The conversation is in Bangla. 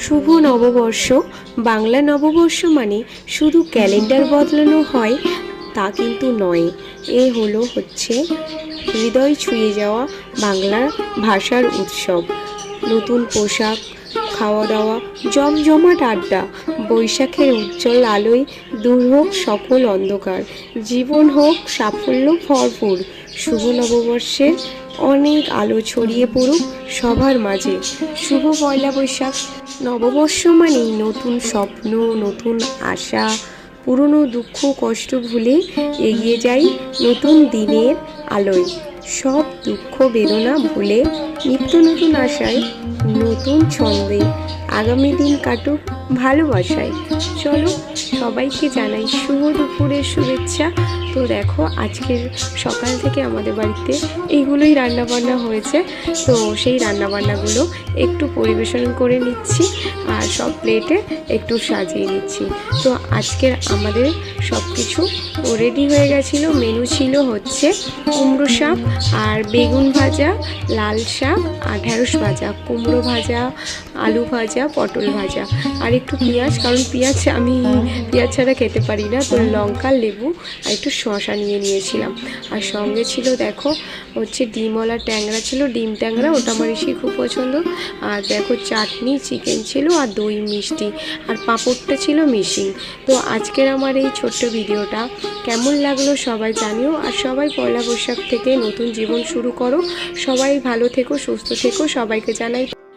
শুভ নববর্ষ। বাংলা নববর্ষ মানে শুধু ক্যালেন্ডার বদলানো হয় তা কিন্তু নয়। হচ্ছে হৃদয় ছুঁয়ে যাওয়া বাংলা ভাষার উৎসব। নতুন পোশাক, খাওয়া দাওয়া, জমজমাট আড্ডা, বৈশাখের উজ্জ্বল আলোয় দূর হোক সকল অন্ধকার, জীবন হোক সাফল্য ভরপুর। শুভ নববর্ষের অনেক আলো ছড়িয়ে পড়ুক সবার মাঝে। শুভ পয়লা বৈশাখ। নববর্ষ মানেই নতুন স্বপ্ন, নতুন আশা, পুরনো দুঃখ কষ্ট ভুলে এগিয়ে যাই নতুন দিনের আলোয়। সব দুঃখ বেদনা ভুলে নিত্য নতুন আশায়, নতুন ছন্দে আগামী দিন কাটুক ভালোবাসায়। চলো সবাইকে জানাই শুভ দুপুরের শুভেচ্ছা। তো দেখো আজকের সকাল থেকে আমাদের বাড়িতে এইগুলোই রান্নাবান্না হয়েছে। তো সেই রান্নাবান্নাগুলো একটু পরিবেশন করে নিচ্ছি আর সব প্লেটে একটু সাজিয়ে নিচ্ছি। তো আজকের আমাদের সব কিছু রেডি হয়ে গেছিলো। মেনু ছিল হচ্ছে কুমড়ো শাক আর বেগুন ভাজা, লাল শাক আর ঢ্যাঁড়স ভাজা, কুমড়ো ভাজা, আলু ভাজা, পটল ভাজা আর একটু পেঁয়াজ, কারণ আমি পেঁয়াজ ছাড়া খেতে পারি না। তো লঙ্কা, লেবু আর একটু শসা নিয়েছিলাম। আর সঙ্গে ছিল দেখো হচ্ছে ডিমওয়ালা ট্যাংরা ছিল, ডিম ট্যাংরা, ওটা আমার এসে খুব পছন্দ। আর দেখো চাটনি, চিকেন ছিল আর দই মিষ্টি আর পাঁপড়টা ছিল মিশিং। তো আজকের আমার এই ছোট্ট ভিডিওটা কেমন লাগলো সবাই জানিও। আর সবাই পয়লা বৈশাখ থেকে নতুন জীবন শুরু করো। সবাই ভালো থেকো, সুস্থ থেকো, সবাইকে জানাই।